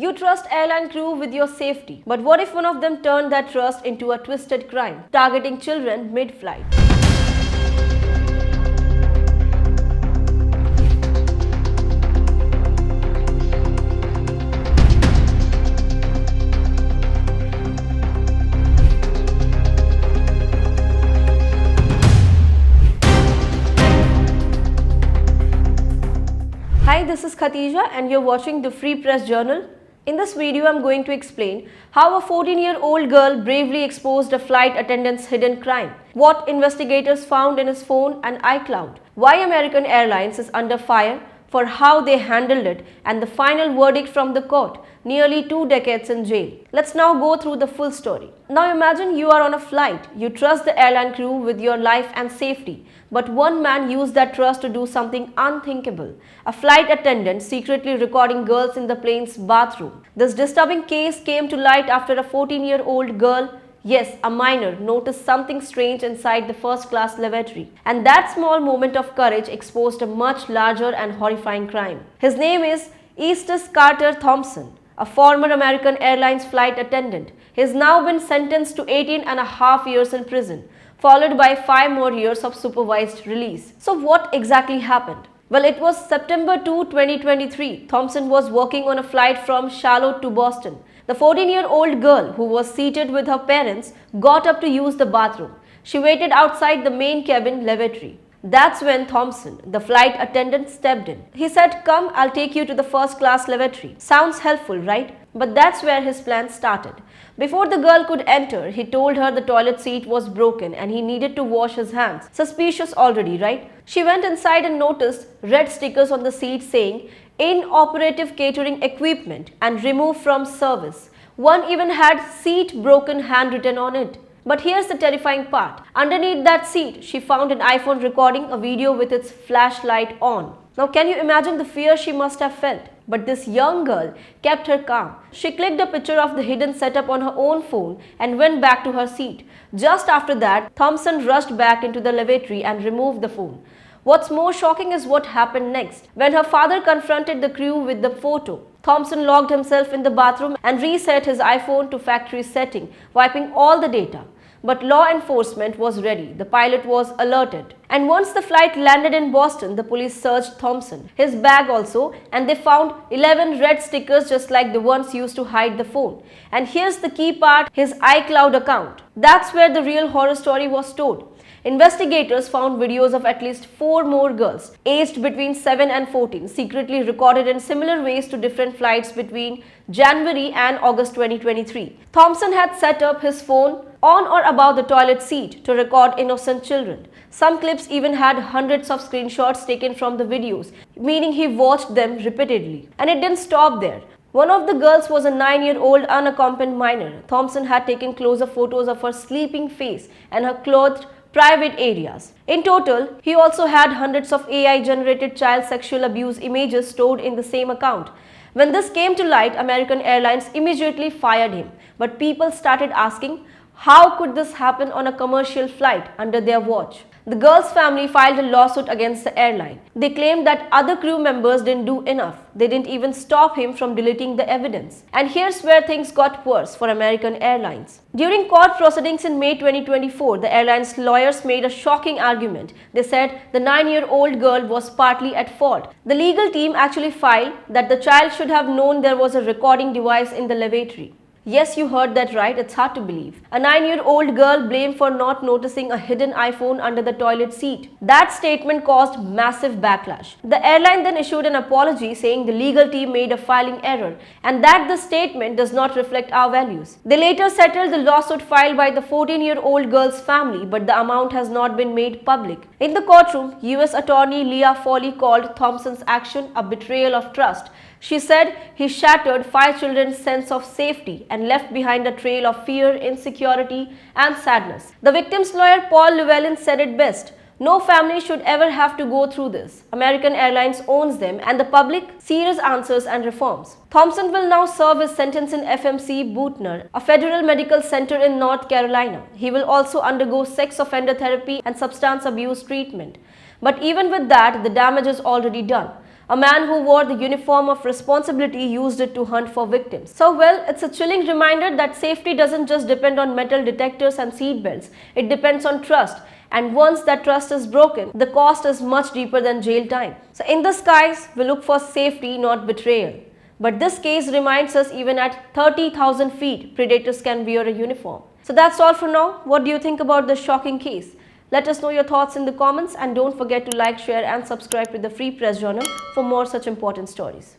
You trust airline crew with your safety. But what if one of them turned that trust into a twisted crime, targeting children mid-flight? Hi, this is Khatija and you're watching the Free Press Journal. In this video, I'm going to explain how a 14-year-old girl bravely exposed a flight attendant's hidden crime, what investigators found in his phone and iCloud, why American Airlines is under fire for how they handled it, and the final verdict from the court, nearly 2 decades in jail. Let's now go through the full story. Now imagine you are on a flight. You trust the airline crew with your life and safety. But one man used that trust to do something unthinkable. A flight attendant secretly recording girls in the plane's bathroom. This disturbing case came to light after a 14-year-old girl, yes, a minor, noticed something strange inside the first-class lavatory. And that small moment of courage exposed a much larger and horrifying crime. His name is Eustace Carter Thompson, a former American Airlines flight attendant. He has now been sentenced to 18.5 years in prison, followed by 5 more years of supervised release. So what exactly happened? Well, it was September 2, 2023. Thompson was working on a flight from Charlotte to Boston. The 14-year-old girl, who was seated with her parents, got up to use the bathroom. She waited outside the main cabin lavatory. That's when Thompson, the flight attendant, stepped in. He said, "Come, I'll take you to the first-class lavatory." Sounds helpful, right? But that's where his plan started. Before the girl could enter, he told her the toilet seat was broken and he needed to wash his hands. Suspicious already, right? She went inside and noticed red stickers on the seat saying, "Inoperative catering equipment" and "Remove from service." One even had "seat broken" handwritten on it. But here's the terrifying part. Underneath that seat, she found an iPhone recording a video with its flashlight on. Now, can you imagine the fear she must have felt? But this young girl kept her calm. She clicked a picture of the hidden setup on her own phone and went back to her seat. Just after that, Thompson rushed back into the lavatory and removed the phone. What's more shocking is what happened next. When her father confronted the crew with the photo, Thompson locked himself in the bathroom and reset his iPhone to factory setting, wiping all the data. But law enforcement was ready. The pilot was alerted. And once the flight landed in Boston, the police searched Thompson, his bag also, and they found 11 red stickers just like the ones used to hide the phone. And here's the key part, his iCloud account. That's where the real horror story was told. Investigators found videos of at least 4 more girls, aged between 7 and 14, secretly recorded in similar ways to different flights between January and August 2023. Thompson had set up his phone on or above the toilet seat to record innocent children. Some clips even had hundreds of screenshots taken from the videos, meaning he watched them repeatedly. And it didn't stop there. One of the girls was a 9-year-old unaccompanied minor. Thompson had taken close-up photos of her sleeping face and her clothed private areas. In total, he also had hundreds of AI-generated child sexual abuse images stored in the same account. When this came to light, American Airlines immediately fired him. But people started asking, how could this happen on a commercial flight under their watch? The girl's family filed a lawsuit against the airline. They claimed that other crew members didn't do enough. They didn't even stop him from deleting the evidence. And here's where things got worse for American Airlines. During court proceedings in May 2024, the airline's lawyers made a shocking argument. They said the 9-year-old girl was partly at fault. The legal team actually filed that the child should have known there was a recording device in the lavatory. Yes, you heard that right, it's hard to believe. A 9-year-old girl blamed for not noticing a hidden iPhone under the toilet seat. That statement caused massive backlash. The airline then issued an apology saying the legal team made a filing error and that the statement does not reflect our values. They later settled the lawsuit filed by the 14-year-old girl's family, but the amount has not been made public. In the courtroom, U.S. Attorney Leah Foley called Thompson's action a betrayal of trust. She said he shattered 5 children's sense of safety and left behind a trail of fear, insecurity, and sadness. The victim's lawyer Paul Llewellyn said it best. No family should ever have to go through this. American Airlines owns them and the public serious answers and reforms. Thompson will now serve his sentence in FMC Butner, a federal medical center in North Carolina. He will also undergo sex offender therapy and substance abuse treatment. But even with that, the damage is already done. A man who wore the uniform of responsibility used it to hunt for victims. So well, it's a chilling reminder that safety doesn't just depend on metal detectors and seat belts. It depends on trust. And once that trust is broken, the cost is much deeper than jail time. So in the skies, we look for safety, not betrayal. But this case reminds us even at 30,000 feet, predators can wear a uniform. So that's all for now. What do you think about this shocking case? Let us know your thoughts in the comments and don't forget to like, share and subscribe to the Free Press Journal for more such important stories.